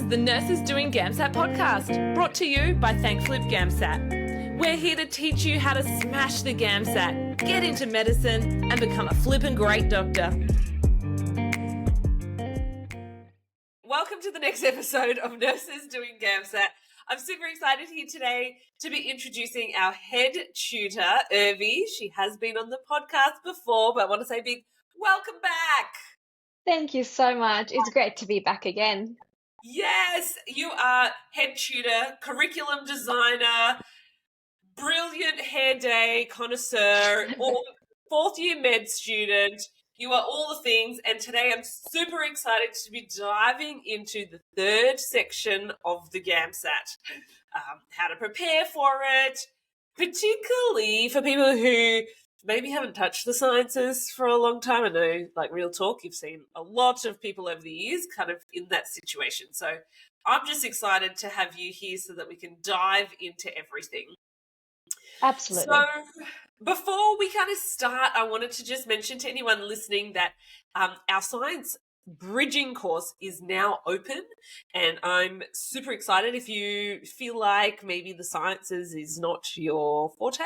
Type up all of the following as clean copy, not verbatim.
is the Nurses Doing GAMSAT podcast, brought to you by ThankFlip GAMSAT. We're here to teach you how to smash the GAMSAT, get into medicine, and become a flippin' great doctor. Welcome to the next episode of Nurses Doing GAMSAT. I'm super excited here today to be introducing our head tutor, Urvi. She has been on the podcast before, but I want to say a big welcome back. Thank you so much. It's great to be back again. Yes, you are head tutor, curriculum designer, brilliant hair day connoisseur, fourth year med student. You are all the things, and today I'm super excited to be diving into the third section of the GAMSAT, how to prepare for it, particularly for people who maybe haven't touched the sciences for a long time. I know, like real talk, you've seen a lot of people over the years kind of in that situation. So I'm just excited to have you here so that we can dive into everything. Absolutely. So before we kind of start, I wanted to just mention to anyone listening that our science bridging course is now open, and I'm super excited. If you feel like maybe the sciences is not your forte,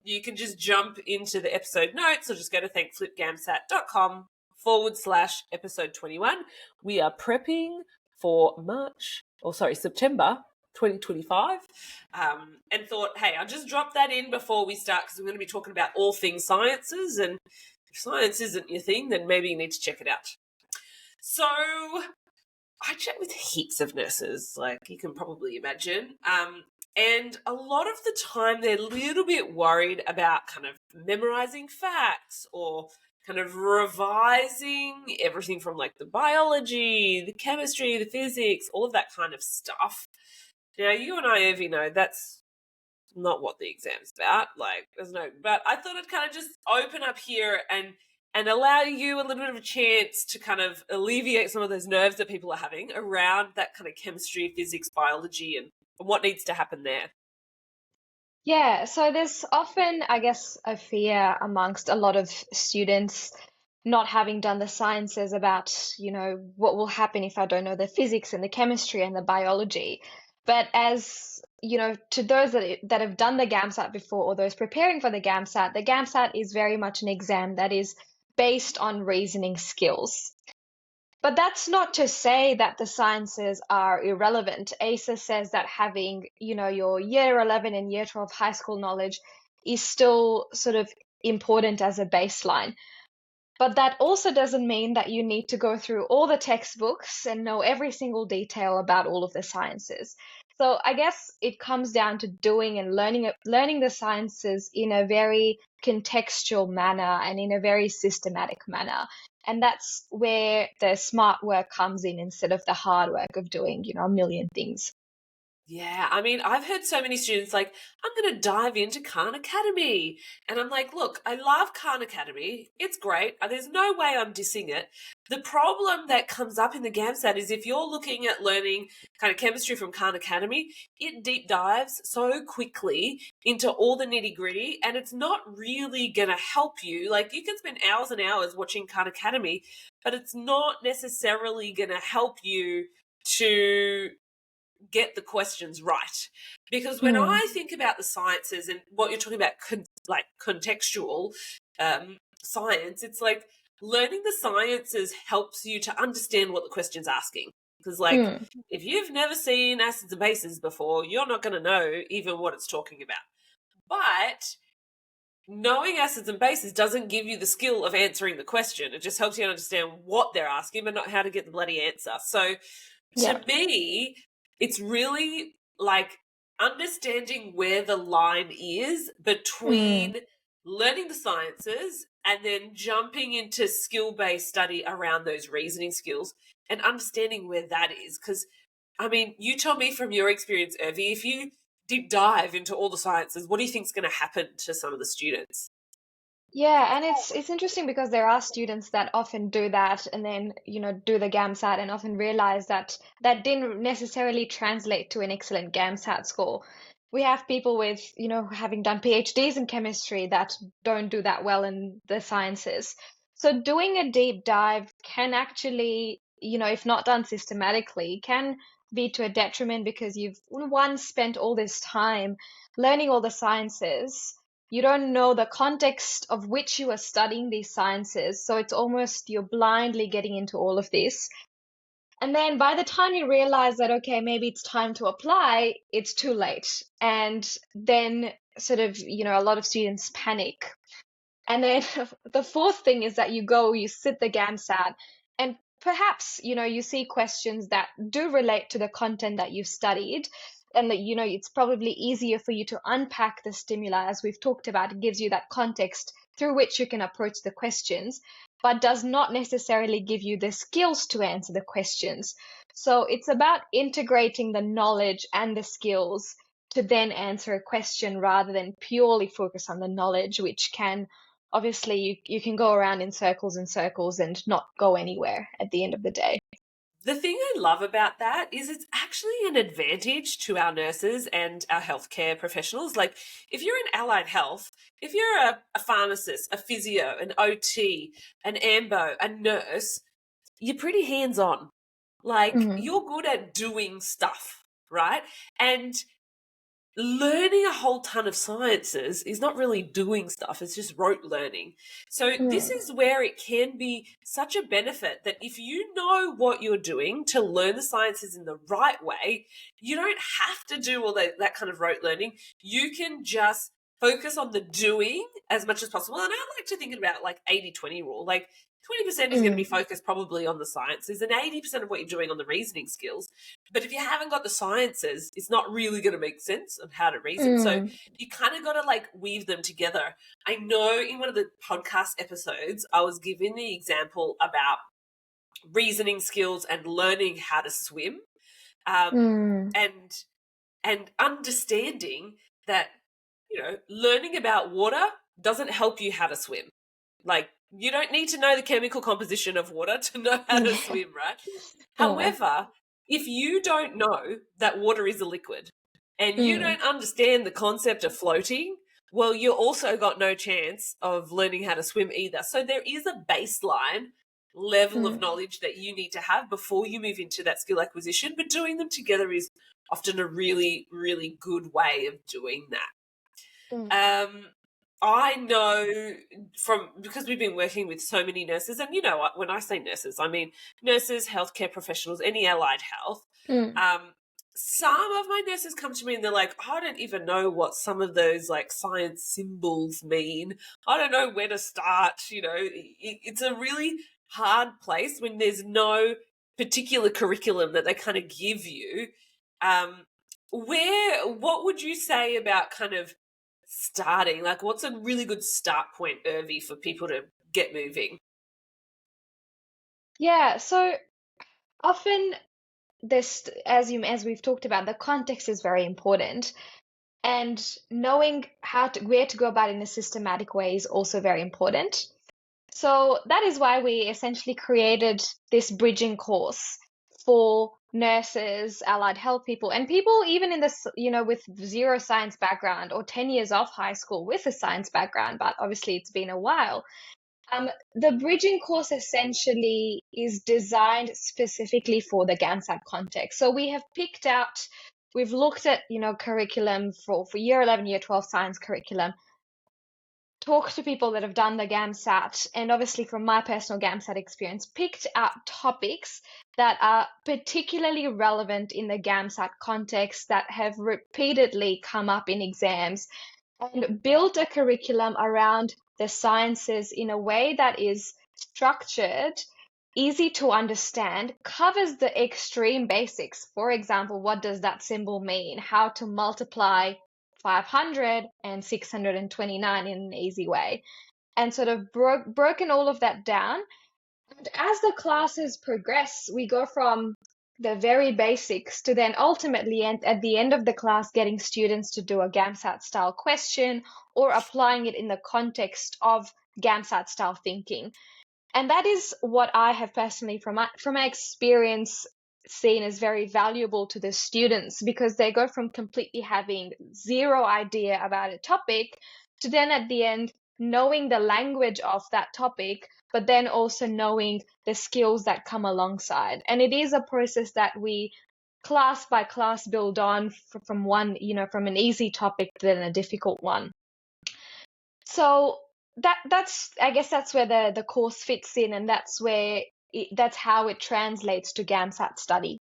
you can just jump into the episode notes or just go to thankflipgamsat.com/episode 21. We are prepping for September 2025, and thought, hey, I'll just drop that in before we start, because we're going to be talking about all things sciences, and if science isn't your thing, then maybe you need to check it out. So I chat with heaps of nurses, like you can probably imagine, and a lot of the time they're a little bit worried about kind of memorizing facts or kind of revising everything from like the biology, the chemistry, the physics, all of that kind of stuff. Now, you and I, Urvi, know that's not what the exam's about. But I thought I'd kind of just open up here and allow you a little bit of a chance to kind of alleviate some of those nerves that people are having around that kind of chemistry, physics, biology, and what needs to happen there. Yeah, so there's often, I guess, a fear amongst a lot of students not having done the sciences about, what will happen if I don't know the physics and the chemistry and the biology. But as to those that have done the GAMSAT before, or those preparing for the GAMSAT is very much an exam that is based on reasoning skills. But that's not to say that the sciences are irrelevant. ACES says that having, your year 11 and year 12 high school knowledge is still sort of important as a baseline. But that also doesn't mean that you need to go through all the textbooks and know every single detail about all of the sciences. So I guess it comes down to doing and learning the sciences in a very contextual manner and in a very systematic manner. And that's where the smart work comes in instead of the hard work of doing, a million things. Yeah, I mean, I've heard so many students like, I'm going to dive into Khan Academy. And I'm like, look, I love Khan Academy. It's great. There's no way I'm dissing it. The problem that comes up in the GAMSAT is if you're looking at learning kind of chemistry from Khan Academy, it deep dives so quickly into all the nitty gritty, and it's not really going to help you. Like, you can spend hours and hours watching Khan Academy, but it's not necessarily going to help you to get the questions right. Because when I think about the sciences and what you're talking about, like contextual science, it's like learning the sciences helps you to understand what the question's asking. Because if you've never seen acids and bases before, you're not going to know even what it's talking about. But knowing acids and bases doesn't give you the skill of answering the question. It just helps you understand what they're asking, but not how to get the bloody answer. So to me, it's really like understanding where the line is between learning the sciences and then jumping into skill-based study around those reasoning skills and understanding where that is. Because, I mean, you tell me from your experience, Urvi, if you deep dive into all the sciences, what do you think is going to happen to some of the students? Yeah, and it's interesting because there are students that often do that and then, do the GAMSAT and often realize that that didn't necessarily translate to an excellent GAMSAT score. We have people with, having done PhDs in chemistry that don't do that well in the sciences. So doing a deep dive can actually if not done systematically, can be to a detriment because you've once spent all this time learning all the sciences. You don't know the context of which you are studying these sciences. So it's almost you're blindly getting into all of this. And then by the time you realize that, okay, maybe it's time to apply, it's too late. And then sort of, a lot of students panic. And then the fourth thing is that you sit the GAMSAT, and perhaps, you see questions that do relate to the content that you've studied, and that, it's probably easier for you to unpack the stimuli, as we've talked about. It gives you that context through which you can approach the questions, but does not necessarily give you the skills to answer the questions. So it's about integrating the knowledge and the skills to then answer a question rather than purely focus on the knowledge, which can obviously you can go around in circles and circles and not go anywhere at the end of the day. The thing I love about that is it's actually an advantage to our nurses and our healthcare professionals. Like, if you're in allied health, if you're a pharmacist, a physio, an OT, an AMBO, a nurse, you're pretty hands-on. Like, you're good at doing stuff, right? And learning a whole ton of sciences is not really doing stuff, it's just rote learning. So this is where it can be such a benefit that if you know what you're doing to learn the sciences in the right way, you don't have to do all that kind of rote learning. You can just focus on the doing as much as possible. And I like to think about like 80-20 rule. Like 20% is going to be focused probably on the sciences and 80% of what you're doing on the reasoning skills. But if you haven't got the sciences, it's not really going to make sense on how to reason. So you kind of got to like weave them together. I know in one of the podcast episodes, I was giving the example about reasoning skills and learning how to swim, and understanding that, learning about water doesn't help you how to swim. Like, you don't need to know the chemical composition of water to know how to swim, right? However, if you don't know that water is a liquid and you don't understand the concept of floating, well, you also got no chance of learning how to swim either. So there is a baseline level of knowledge that you need to have before you move into that skill acquisition, but doing them together is often a really, really good way of doing that. I know because we've been working with so many nurses, and when I say nurses, I mean nurses, healthcare professionals, any allied health. Some of my nurses come to me and they're like, I don't even know what some of those like science symbols mean. I don't know where to start. It's a really hard place when there's no particular curriculum that they kind of give you. What would you say about kind of starting? Like, what's a really good start point, Urvi, for people to get moving? Yeah, so often this, as we've talked about, the context is very important, and knowing where to go about it in a systematic way is also very important. So that is why we essentially created this bridging course for nurses, allied health people, and people even in this, with zero science background or 10 years off high school with a science background, but obviously it's been a while. The bridging course essentially is designed specifically for the GAMSAT context. So we've looked at, curriculum for year 11, year 12 science curriculum, talked to people that have done the GAMSAT, and obviously from my personal GAMSAT experience, picked out topics that are particularly relevant in the GAMSAT context that have repeatedly come up in exams, and built a curriculum around the sciences in a way that is structured, easy to understand, covers the extreme basics. For example, what does that symbol mean? How to multiply 500 and 629 in an easy way, and sort of broken all of that down. And as the classes progress, we go from the very basics to then ultimately at the end of the class getting students to do a GAMSAT style question or applying it in the context of GAMSAT style thinking. And that is what I have personally, from my experience, seen as very valuable to the students, because they go from completely having zero idea about a topic to then at the end knowing the language of that topic, but then also knowing the skills that come alongside. And it is a process that we class by class build on from one, from an easy topic to then a difficult one. So that's I guess that's where the course fits in, and that's how it translates to GAMSAT study.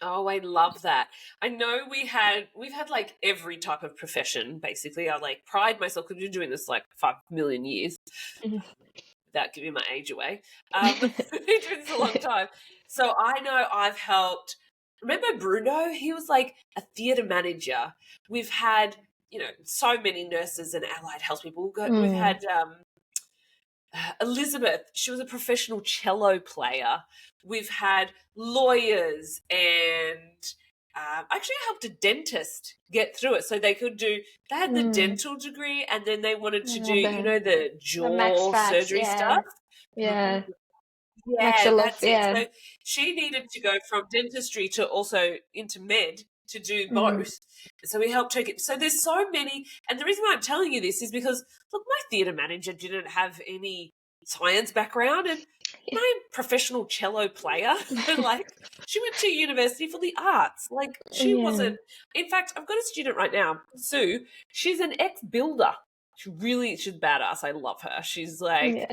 Oh, I love that. I know we've had like every type of profession, basically. I like pride myself because we've been doing this like 5 million years without giving my age away. We've been doing this a long time. So I know I've helped. Remember Bruno? He was like a theatre manager. We've had, so many nurses and allied health people. We've had Elizabeth, she was a professional cello player. We've had lawyers, and actually I helped a dentist get through it. So they had the dental degree, and then they wanted to do, the The max jaw facts, surgery stuff. yeah, Yeah, maxillof, that's it. So she needed to go from dentistry to also into med to do both. So we helped her get. So there's so many, and the reason why I'm telling you this is because look, my theatre manager didn't have any science background, and my professional cello player, like she went to university for the arts. Like she wasn't. In fact, I've got a student right now, Sue. She's an ex-builder. She's badass. I love her. She's like.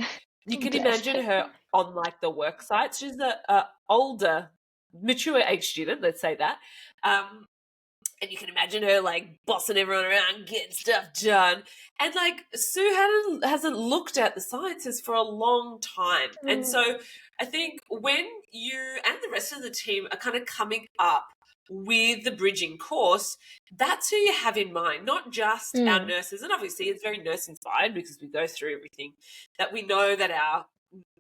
You can imagine her on like the work site. She's a older, mature age student, let's say that. And you can imagine her like bossing everyone around, getting stuff done. And like Sue hasn't looked at the sciences for a long time. And so I think when you and the rest of the team are kind of coming up with the bridging course, that's who you have in mind, not just our nurses. And obviously it's very nurse inspired because we go through everything that we know that our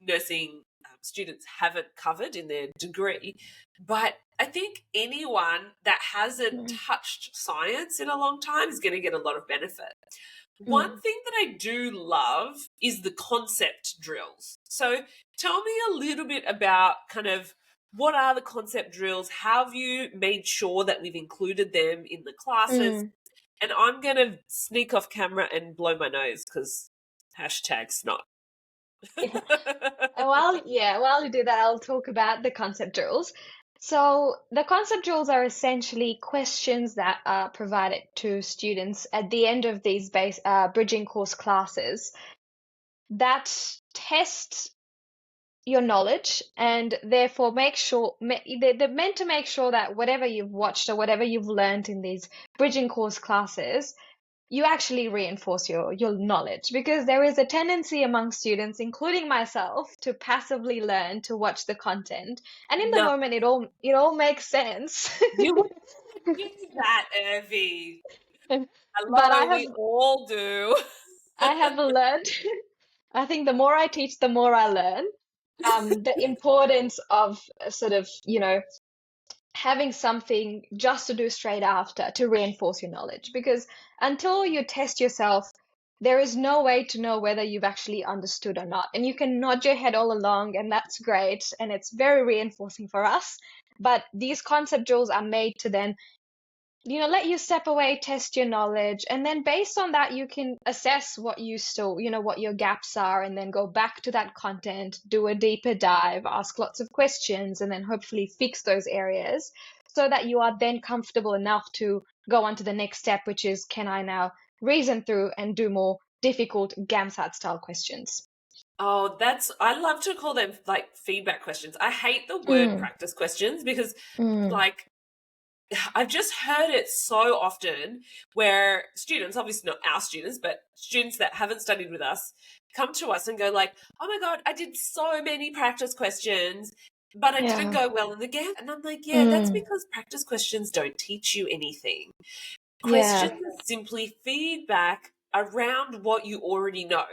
nursing students haven't covered in their degree. But I think anyone that hasn't touched science in a long time is going to get a lot of benefit. One thing that I do love is the concept drills. So tell me a little bit about kind of what are the concept drills? How have you made sure that we've included them in the classes? And I'm going to sneak off camera and blow my nose because #snot. While you do that, I'll talk about the concept drills. So the concept drills are essentially questions that are provided to students at the end of these bridging course classes that test your knowledge, and therefore they're meant to make sure that whatever you've watched or whatever you've learned in these bridging course classes, you actually reinforce your knowledge, because there is a tendency among students, including myself, to passively learn, to watch the content, and in the No, moment it all makes sense. you would do that, Urvi. But Hello, we all do. I have learned. I think the more I teach, the more I learn. The importance of sort of, having something just to do straight after to reinforce your knowledge. Because until you test yourself, there is no way to know whether you've actually understood or not. And you can nod your head all along, and that's great. And it's very reinforcing for us. But these concept drills are made to then let you step away, test your knowledge, and then based on that, you can assess what you still, what your gaps are, and then go back to that content, do a deeper dive, ask lots of questions, and then hopefully fix those areas so that you are then comfortable enough to go on to the next step, which is, can I now reason through and do more difficult GAMSAT style questions? Oh, I love to call them like feedback questions. I hate the word practice questions because like I've just heard it so often where students, obviously not our students, but students that haven't studied with us, come to us and go like, oh my God, I did so many practice questions, but I didn't go well in the GAMSAT. And I'm like, yeah, that's because practice questions don't teach you anything. Questions are simply feedback around what you already know.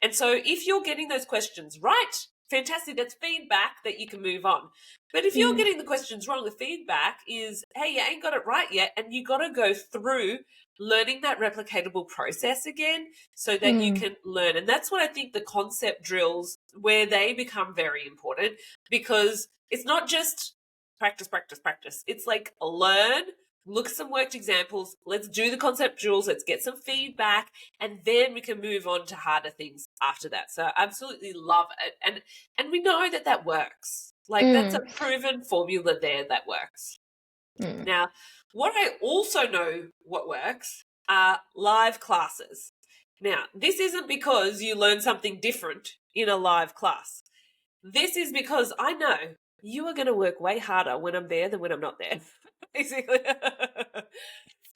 And so if you're getting those questions right, fantastic, that's feedback that you can move on. But if you're getting the questions wrong, the feedback is, hey, you ain't got it right yet, and you got to go through learning that replicatable process again so that you can learn. And that's what I think the concept drills, where they become very important, because it's not just practice, practice, practice. It's like learn, look at some worked examples, let's do the conceptuals, let's get some feedback, and then we can move on to harder things after that. So I absolutely love it. And we know that that works. Like, that's a Mm, proven formula there that works. mm, Now, what I also know what works are live classes. Now, this isn't because you learn something different in a live class. This is because I know you are going to work way harder when I'm there than when I'm not there. Basically. I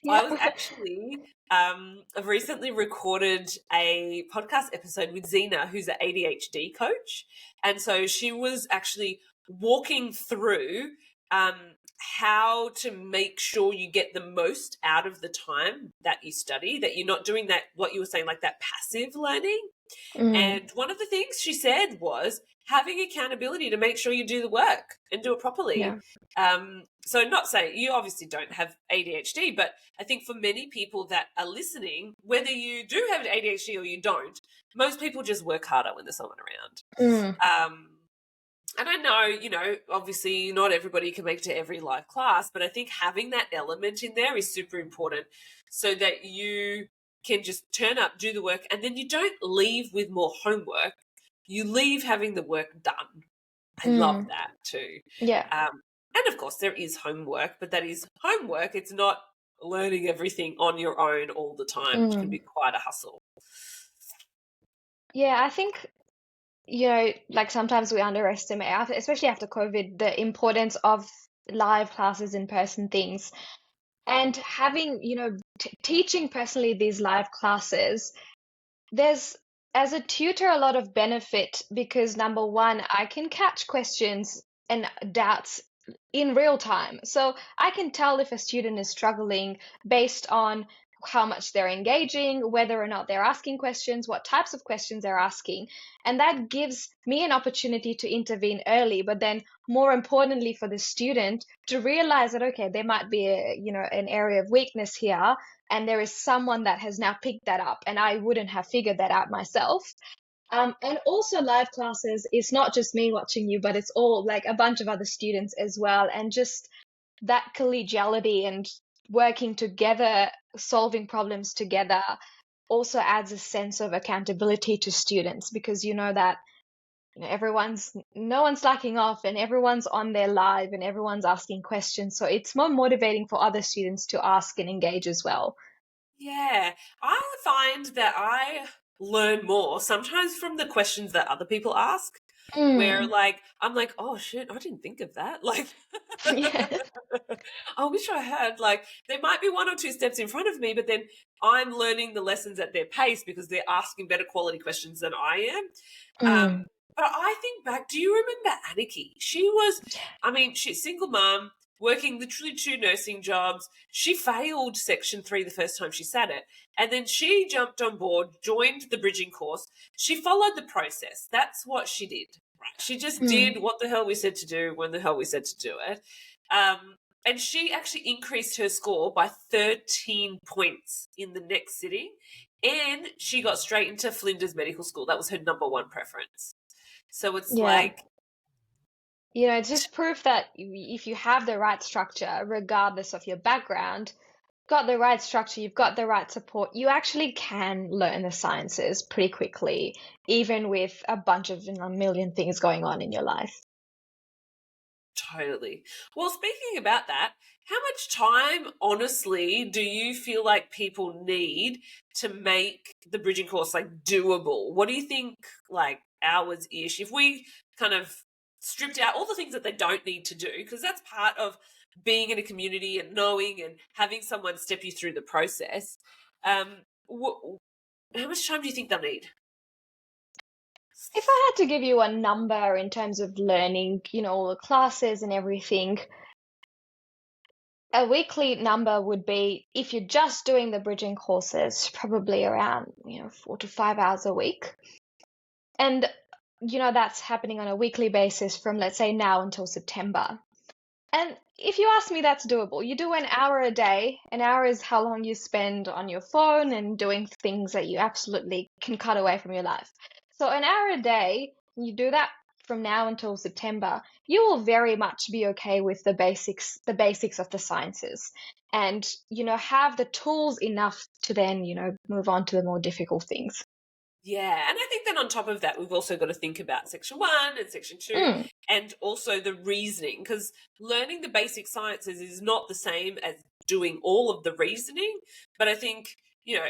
yeah. was actually, I've recently recorded a podcast episode with Zena, who's an ADHD coach. And so she was actually walking through how to make sure you get the most out of the time that you study, that you're not doing that, what you were saying, like that passive learning. Mm, And one of the things she said was having accountability to make sure you do the work and do it properly. yeah. So not saying you obviously don't have ADHD, but I think for many people that are listening, whether you do have ADHD or you don't, most people just work harder when there's someone around. Mm, And I know, obviously not everybody can make it to every live class, but I think having that element in there is super important so that you can just turn up, do the work, and then you don't leave with more homework. You leave having the work done. I love mm, that too. yeah. And of course, there is homework, but that is homework. It's not learning everything on your own all the time, which can Mm. be quite a hustle. Yeah, I think, like sometimes we underestimate, especially after COVID, the importance of live classes, in-person things. And having, t teaching personally these live classes, there's, as a tutor, a lot of benefit because number one, I can catch questions and doubts in real time. So I can tell if a student is struggling based on how much they're engaging, whether or not they're asking questions, what types of questions they're asking. And that gives me an opportunity to intervene early, but then more importantly for the student to realize that, okay, there might be an area of weakness here, and there is someone that has now picked that up, and I wouldn't have figured that out myself. And also live classes is not just me watching you, but it's all like a bunch of other students as well. And just that collegiality and working together, solving problems together also adds a sense of accountability to students because you know that no one's slacking off and everyone's on their live and everyone's asking questions. So it's more motivating for other students to ask and engage as well. Yeah, I find that I learn more sometimes from the questions that other people ask, where Mm, like I'm like, oh shit, I didn't think of that. Like, yeah. I wish I had. Like, there might be one or two steps in front of me, but then I'm learning the lessons at their pace because they're asking better quality questions than I am. Mm, But I think back, do you remember Aniki? She was, I mean, she's single mum, working literally two nursing jobs. She failed Section 3 the first time she sat it. And then she jumped on board, joined the bridging course. She followed the process. That's what she did. Right? She just mm, did what the hell we said to do when the hell we said to do it. And she actually increased her score by 13 points in the next sitting. And she got straight into Flinders Medical School. That was her number one preference. So it's yeah. like, It's just proof that if you have the right structure, regardless of your background, got the right structure, you've got the right support, you actually can learn the sciences pretty quickly, even with a bunch of, a million things going on in your life. totally. Well, speaking about that, how much time, honestly, do you feel like people need to make the bridging course like doable? What do you think, like hours ish? If we kind of stripped out all the things that they don't need to do, because that's part of being in a community and knowing and having someone step you through the process. Um, how much time do you think they'll need? If I had to give you a number in terms of learning, all the classes and everything, a weekly number would be, if you're just doing the bridging courses, probably around, 4 to 5 hours a week. And, that's happening on a weekly basis from, let's say, now until September. And if you ask me, that's doable. You do an hour a day. An hour is how long you spend on your phone and doing things that you absolutely can cut away from your life. So an hour a day, you do that from now until September, you will very much be okay with the basics of the sciences, and have the tools enough to then move on to the more difficult things. Yeah, and I think then on top of that, we've also got to think about section 1 and section 2 Mm, and also the reasoning, because learning the basic sciences is not the same as doing all of the reasoning. But I think,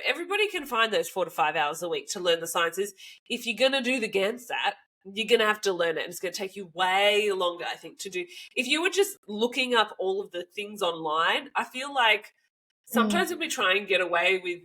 everybody can find those 4 to 5 hours a week to learn the sciences. If you're going to do the GAMSAT, you're going to have to learn it. And it's going to take you way longer, I think, to do. If you were just looking up all of the things online, I feel like mm. sometimes if we try and get away with,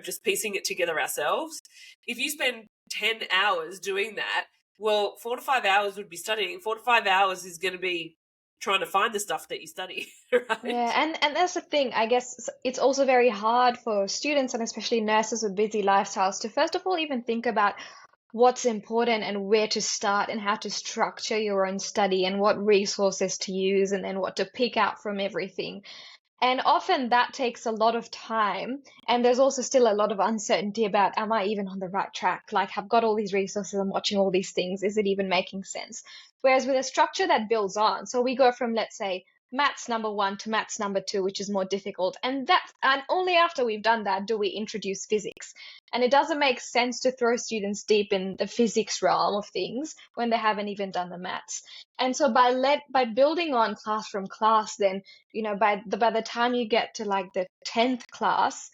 just piecing it together ourselves, if you spend 10 hours doing that, well, 4 to 5 hours would be studying. 4 to 5 hours is going to be trying to find the stuff that you study, Yeah, right? and that's the thing. I guess it's also very hard for students and especially nurses with busy lifestyles to first of all even think about what's important and where to start and how to structure your own study and what resources to use and then what to pick out from everything. And often that takes a lot of time. And there's also still a lot of uncertainty about, am I even on the right track? Like, I've got all these resources, I'm watching all these things. Is it even making sense? Whereas with a structure that builds on, so we go from, let's say, maths number one to maths number two, which is more difficult. And only after we've done that do we introduce physics. And it doesn't make sense to throw students deep in the physics realm of things when they haven't even done the maths. And so by building on class from class, then by the time you get to like the 10th class,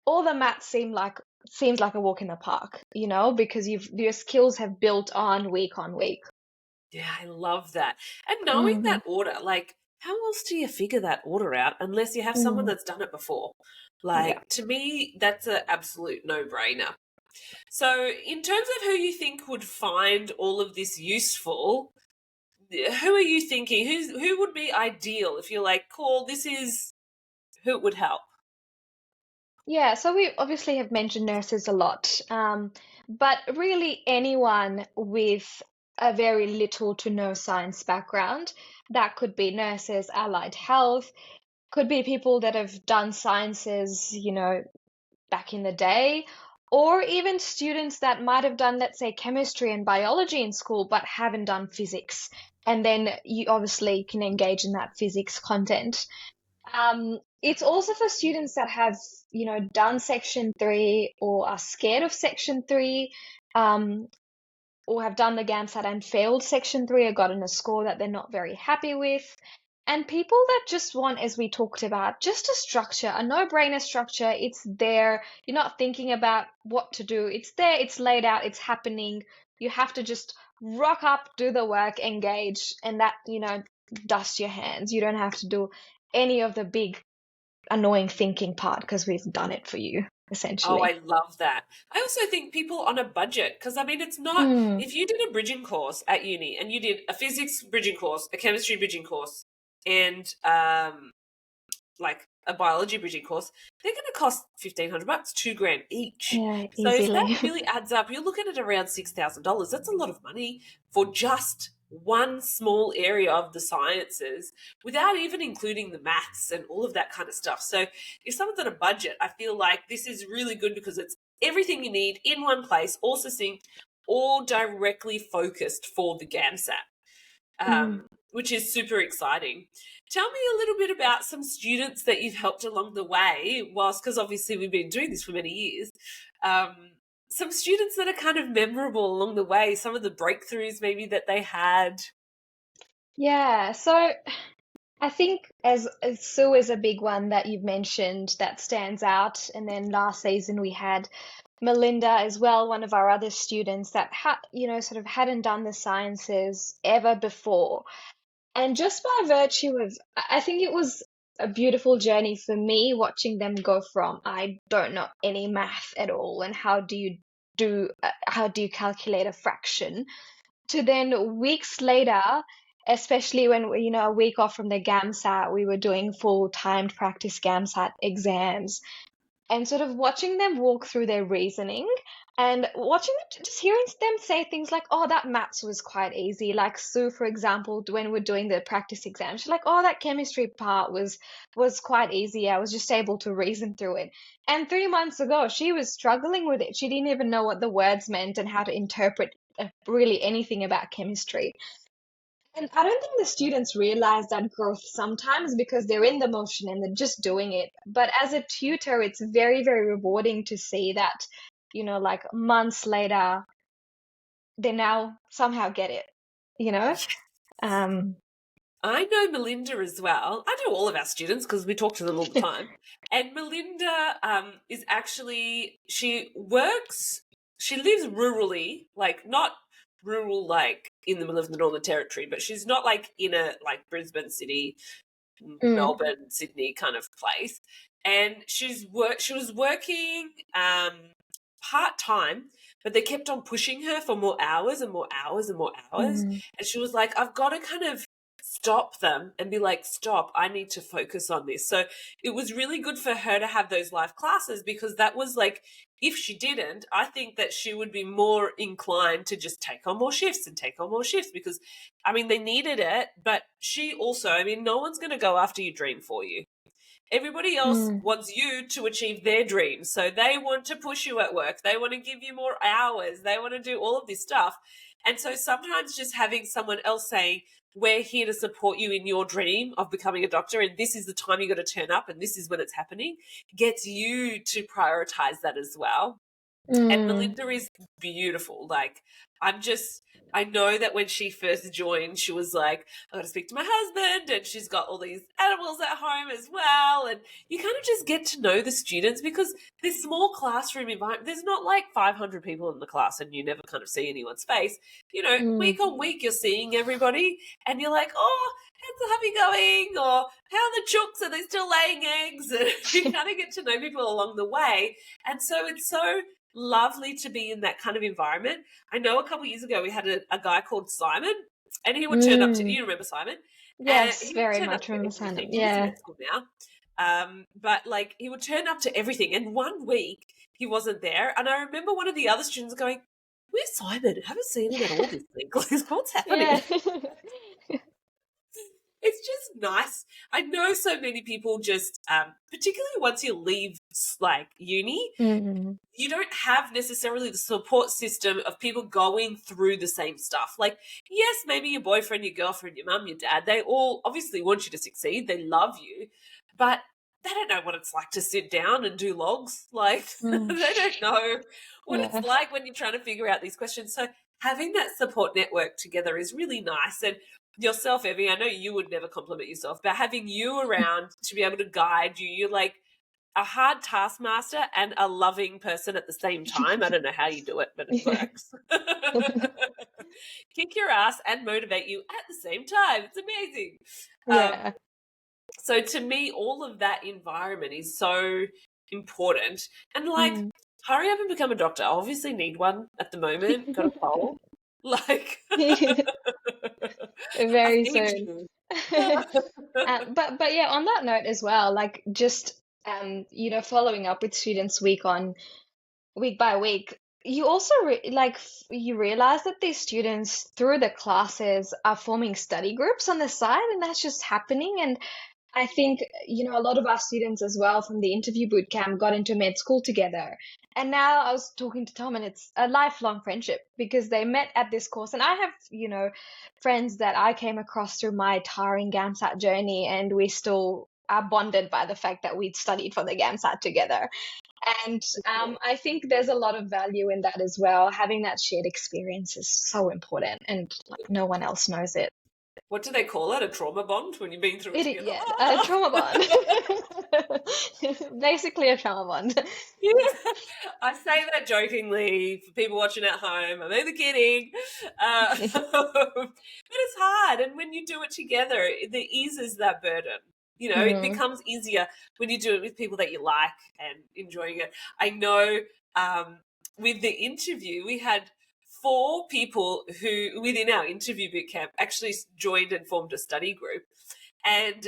all the maths seems like a walk in the park, because your skills have built on week. Yeah, I love that. And knowing Mm-hmm. that order, like, how else do you figure that order out unless you have someone Mm, that's done it before? yeah. Like, to me, that's an absolute no-brainer. So, in terms of who you think would find all of this useful, who are you thinking? Who would be ideal if you're like, cool, this is who it would help? Yeah, so we obviously have mentioned nurses a lot, but really anyone with a very little to no science background, that could be nurses, allied health, could be people that have done sciences, back in the day, or even students that might have done, let's say, chemistry and biology in school, but haven't done physics. And then you obviously can engage in that physics content. It's also for students that have, done Section 3 or are scared of Section 3, um, or have done the GAMSAT and failed Section 3 or gotten a score that they're not very happy with. And people that just want, as we talked about, just a structure, a no-brainer structure. It's there. You're not thinking about what to do. It's there, it's laid out, it's happening. You have to just rock up, do the work, engage, and that, dust your hands. You don't have to do any of the big, annoying thinking part because we've done it for you, Oh, essentially. I love that. I also think people on a budget, because I mean, it's not, Mm, if you did a bridging course at uni and you did a physics bridging course, a chemistry bridging course, and like a biology bridging course, they're going to cost $1,500, 2 grand each. yeah, So if that easily. really adds up, you're looking at around $6,000. That's a lot of money for just one small area of the sciences without even including the maths and all of that kind of stuff. So if someone's on a budget, I feel like this is really good because it's everything you need in one place, all succinct, all directly focused for the GAMSAT, Mm. which is super exciting. Tell me a little bit about some students that you've helped along the way, whilst, because obviously we've been doing this for many years. Um, some students that are kind of memorable along the way, some of the breakthroughs maybe that they had. Yeah, so I think as Sue is a big one that you've mentioned that stands out. And then last season we had Melinda as well, one of our other students that sort of hadn't done the sciences ever before. And just by virtue of, I think it was a beautiful journey for me watching them go from, I don't know any math at all, and how do you calculate a fraction, to then weeks later, especially when a week off from the GAMSAT, we were doing full timed practice GAMSAT exams, and sort of watching them walk through their reasoning and watching them, just hearing them say things like, oh, that maths was quite easy. Like Sue, for example, when we're doing the practice exam, she's like, oh, that chemistry part was quite easy. I was just able to reason through it. And 3 months ago, she was struggling with it. She didn't even know what the words meant and how to interpret really anything about chemistry. And I don't think the students realize that growth sometimes because they're in the motion and they're just doing it. But as a tutor, it's very, very rewarding to see that, like months later, they now somehow get it, you know? Um, I know Melinda as well. I know all of our students because we talk to them all the time. And Melinda is actually, she lives rurally, like not rural like in the middle of the Northern Territory, but she's not like in a like Brisbane City, mm, Melbourne, Sydney kind of place. And she was working part time, but they kept on pushing her for more hours and more hours and more hours. mm, And she was like, I've got to kind of stop them and be like, stop, I need to focus on this. So it was really good for her to have those live classes because that was like, if she didn't, I think that she would be more inclined to just take on more shifts and take on more shifts because, I mean, they needed it. But she also, I mean, no one's going to go after your dream for you. Everybody else mm, wants you to achieve their dreams. So they want to push you at work. They want to give you more hours. They want to do all of this stuff. And so sometimes just having someone else saying, we're here to support you in your dream of becoming a doctor, and this is the time you got to turn up, and this is when it's happening, gets you to prioritize that as well. And mm, Melinda is beautiful. Like, I know that when she first joined, she was like, I got to speak to my husband, and she's got all these animals at home as well. And you kind of just get to know the students because this small classroom environment, there's not like 500 people in the class and you never kind of see anyone's face. mm, Week on week, you're seeing everybody and you're like, oh, how's the hubby going? Or how are the chooks? Are they still laying eggs? And you kind of get to know people along the way. And so it's so lovely to be in that kind of environment. I know a couple of years ago we had a guy called Simon, and he would turn up to, mm. you remember Simon? And Yes, he would very turn up much to remember Sanam. everything. He lives in Yeah. med school now. But like he would turn up to everything. And one week he wasn't there. And I remember one of the other students going, where's Simon? I haven't seen him at all this week. Like, what's happening? Yeah. It's just nice. I know so many people just, particularly once you leave like uni, Mm, you don't have necessarily the support system of people going through the same stuff. Like, yes, maybe your boyfriend, your girlfriend, your mum, your dad, they all obviously want you to succeed. They love you, but they don't know what it's like to sit down and do logs. Like, mm, they don't know what it's yeah. like when you're trying to figure out these questions. So having that support network together is really nice. And yourself, Evie, I know you would never compliment yourself, but having you around to be able to guide you, you're like, a hard taskmaster and a loving person at the same time. I don't know how you do it, but it works. Kick your ass and motivate you at the same time. It's amazing. Yeah. So to me, all of that environment is so important. And like, Mm. hurry up and become a doctor. I obviously need one at the moment. Got a poll. Like, I Very need soon. you. But yeah, on that note as well, like just following up with students week by week, you also you realize that these students through the classes are forming study groups on the side, and that's just happening. And I think, a lot of our students as well from the interview boot camp got into med school together. And now I was talking to Tom, and it's a lifelong friendship because they met at this course. And I have, friends that I came across through my tiring GAMSAT journey, and we still are bonded by the fact that we'd studied for the GAMSAT together. And I think there's a lot of value in that as well. Having that shared experience is so important, and like no one else knows it. What do they call it? A trauma bond when you've been through it together? Yeah, a trauma bond. Basically a trauma bond. Yeah. I say that jokingly for people watching at home. I'm only kidding. But it's hard. And when you do it together, it eases that burden. It Mm, becomes easier when you do it with people that you like and enjoying it. I know with the interview, we had 4 people who, within our interview boot camp, actually joined and formed a study group. And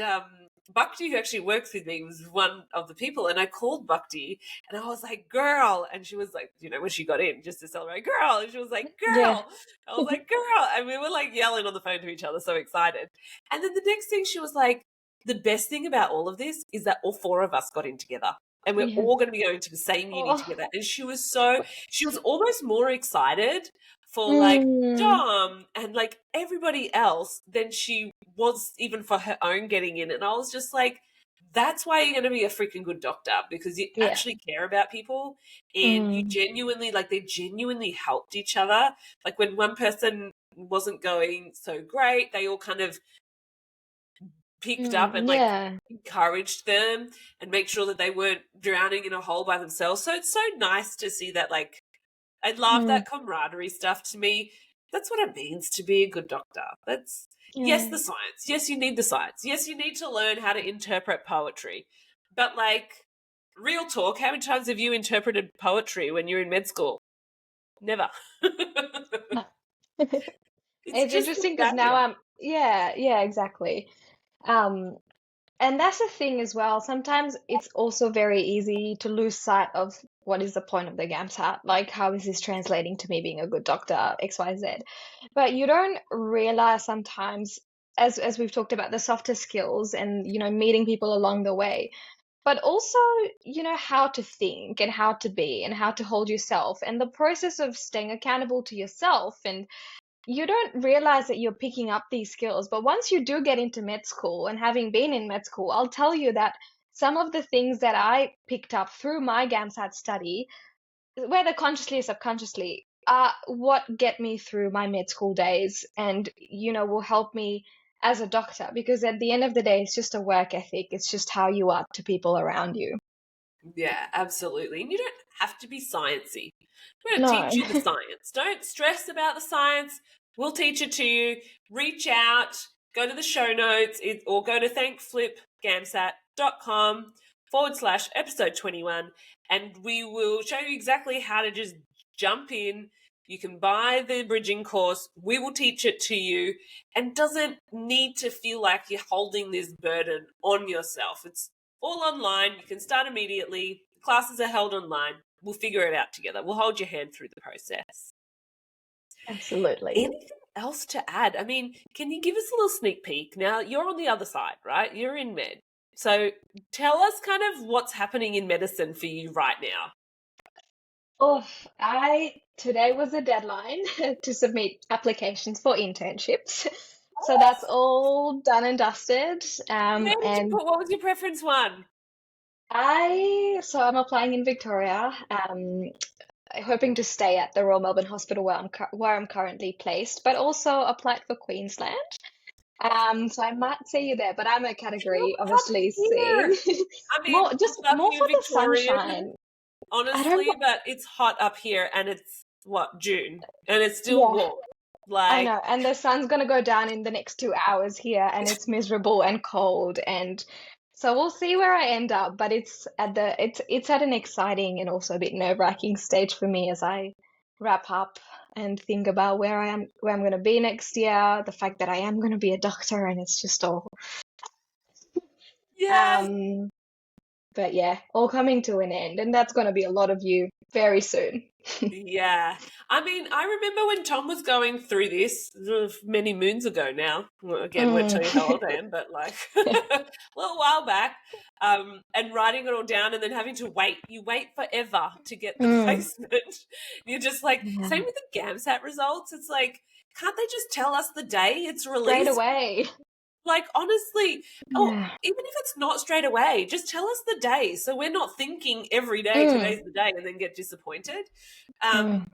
Bhakti, who actually works with me, was one of the people. And I called Bhakti and I was like, girl. And she was like, when she got in, just to celebrate, girl. And she was like, yeah. girl. I was like, girl. And we were like yelling on the phone to each other, so excited. And then the next thing she was like, the best thing about all of this is that all 4 of us got in together. and we're Yeah. all going to be going to the same uni Oh. together. And she was almost more excited for like Mm. Dom and like everybody else than she was even for her own getting in. And I was just like, that's why you're going to be a freaking good doctor, because you Yeah. actually care about people and you Mm. genuinely, like, they genuinely helped each other. Like when one person wasn't going so great, they all kind of picked up and Mm. like Yeah. encouraged them and make sure that they weren't drowning in a hole by themselves. So it's so nice to see that. Like, I love Mm. that camaraderie stuff. To me, that's what it means to be a good doctor. That's, yes, Yeah. the science. Yes, you need the science. Yes, you need to learn how to interpret poetry. But like, real talk, how many times have you interpreted poetry when you're in med school? Never. It's It's just the interesting because now barrier. yeah, exactly. Um, and that's the thing as well. Sometimes it's also very easy to lose sight of what is the point of the GAMSAT. Like, how is this translating to me being a good doctor, XYZ? But you don't realize sometimes, as we've talked about, the softer skills and, meeting people along the way, but also, how to think and how to be and how to hold yourself and the process of staying accountable to yourself. And you don't realize that you're picking up these skills. But once you do get into med school, and having been in med school, I'll tell you that some of the things that I picked up through my GAMSAT study, whether consciously or subconsciously, are what get me through my med school days and, will help me as a doctor. Because at the end of the day, it's just a work ethic. It's just how you are to people around you. Yeah, absolutely. And you don't have to be sciencey. We're going to No. teach you the science. Don't stress about the science. We'll teach it to you. Reach out, go to the show notes, or go to thankflipgamsat.com/episode 21, and we will show you exactly how to just jump in. You can buy the bridging course. We will teach it to you, and doesn't need to feel like you're holding this burden on yourself. It's all online. You can start immediately. Classes are held online. We'll figure it out together. We'll hold your hand through the process. Absolutely. Anything else to add? I mean, can you give us a little sneak peek? Now, you're on the other side, right? You're in med. So tell us kind of what's happening in medicine for you right now. Oh, I today was a deadline to submit applications for internships. So that's all done and dusted. Where did you And put, what was your preference one? I'm applying in Victoria, hoping to stay at the Royal Melbourne Hospital where I'm currently placed, but also applied for Queensland. So I might see you there, but I'm a Come category up obviously C. here. I mean, More, I just love more you for in the Victoria, sunshine. I don't. honestly, but it's hot up here and it's what, June, and it's still Yeah. warm. I Like, know, and the sun's gonna go down in the next 2 hours here, and it's miserable and cold, and so we'll see where I end up. But it's at an exciting and also a bit nerve-wracking stage for me as I wrap up and think about where I'm gonna be next year, the fact that I am gonna be a doctor, and it's just all yes. um. But yeah, all coming to an end, and that's gonna be a lot of you very soon. Yeah. I mean, I remember when Tom was going through this many moons ago now. Well, again, won't tell you how old I am, but like a little while back. And writing it all down and then having to wait. You wait forever to get the Mm, placement. You're just like, yeah. same with the GAMSAT results. It's like, can't they just tell us the day it's Straight released? away. Like, honestly, oh, Yeah. even if it's not straight away, just tell us the day so we're not thinking every day Mm, today's the day and then get disappointed. Um, mm.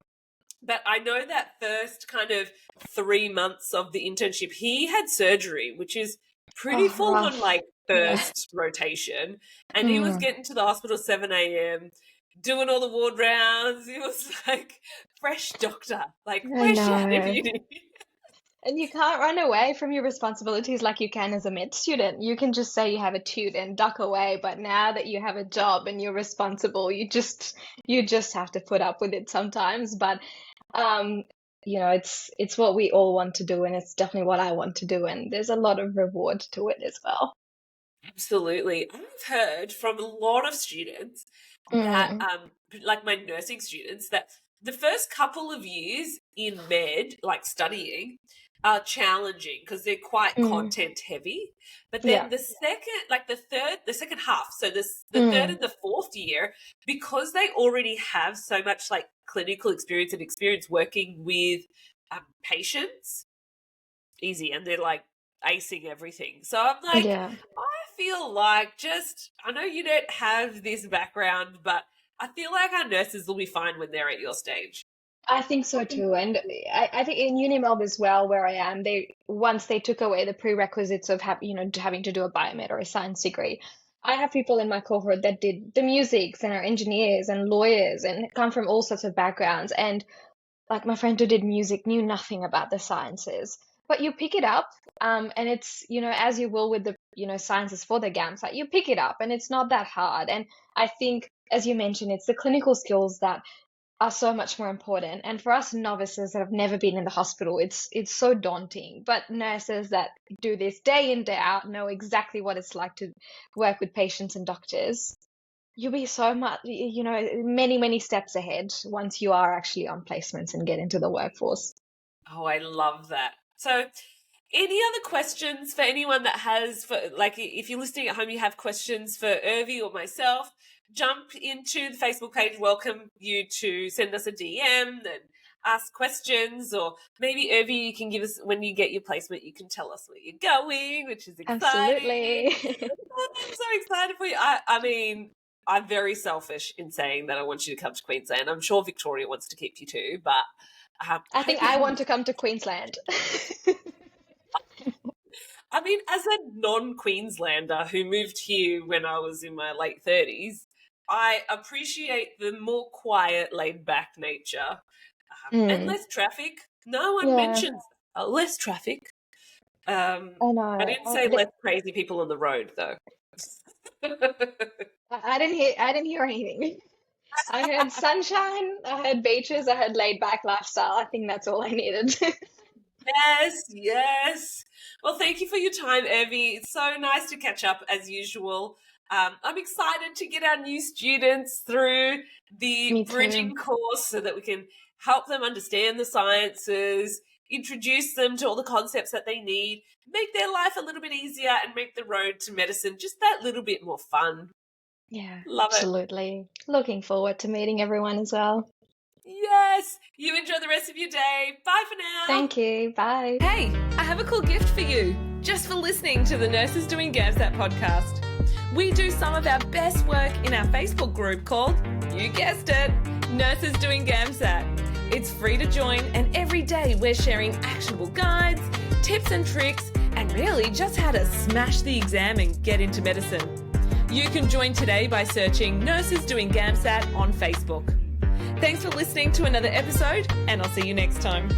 but I know that first kind of 3 months of the internship, he had surgery, which is pretty Oh, full on, rough. like, Yeah. first rotation. And he was Mm, getting to the hospital 7 a.m., doing all the ward rounds. He was like, fresh doctor, like, I fresh out of know. uni. And you can't run away from your responsibilities like you can as a med student. You can just say you have a tute and duck away, but now that you have a job and you're responsible, you just have to put up with it sometimes. But um, it's what we all want to do, and it's definitely what I want to do, and there's a lot of reward to it as well. Absolutely. I've heard from a lot of students that, Mm, like my nursing students, that the first couple of years in med, like studying, are challenging because they're quite Mm. content heavy. But Yeah. then the second half, so the third Mm. and the fourth year, because they already have so much like clinical experience and experience working with patients, easy, and they're like acing everything. So I'm like, Yeah. I feel like I know you don't have this background, but I feel like our nurses will be fine when they're at your stage. I think so too. And I think in Unimelb as well, where I am, once they took away the prerequisites of having to do a biomed or a science degree, I have people in my cohort that did the musics and are engineers and lawyers and come from all sorts of backgrounds. And like my friend who did music knew nothing about the sciences, but you pick it up, and it's, as you will with the, sciences for the GAMSAT, you pick it up and it's not that hard. And I think, as you mentioned, it's the clinical skills that are so much more important. And for us novices that have never been in the hospital, it's so daunting. But nurses that do this day in, day out know exactly what it's like to work with patients and doctors. You'll be so much, many, many steps ahead once you are actually on placements and get into the workforce. Oh, I love that. So, any other questions for anyone that has, if you're listening at home, you have questions for Urvi or myself, jump into the Facebook page. Welcome you to send us a DM and ask questions, or maybe Urvi, you can give us, when you get your placement, you can tell us where you're going, which is exciting. Absolutely. I'm so excited for you. I mean, I'm very selfish in saying that I want you to come to Queensland. I'm sure Victoria wants to keep you too, but I think I want to come to Queensland. I mean, as a non-Queenslander who moved here when I was in my late 30s, I appreciate the more quiet, laid-back nature and Mm, less traffic. No one yeah, mentions less traffic. I I know. didn't say less crazy people on the road, though. I didn't hear anything. I heard sunshine, I heard beaches, I heard laid back lifestyle. I think that's all I needed. Yes, yes. Well, thank you for your time, Evie. It's so nice to catch up as usual. I'm excited to get our new students through the Me too. bridging course so that we can help them understand the sciences, introduce them to all the concepts that they need, make their life a little bit easier, and make the road to medicine just that little bit more fun. Yeah, Love it. absolutely. Looking forward to meeting everyone as well. Yes. You enjoy the rest of your day. Bye for now. Thank you. Bye. Hey, I have a cool gift for you, just for listening to the Nurses Doing GAMSAT podcast. We do some of our best work in our Facebook group called, you guessed it, Nurses Doing GAMSAT. It's free to join, and every day we're sharing actionable guides, tips and tricks, and really just how to smash the exam and get into medicine. You can join today by searching Nurses Doing GAMSAT on Facebook. Thanks for listening to another episode, and I'll see you next time.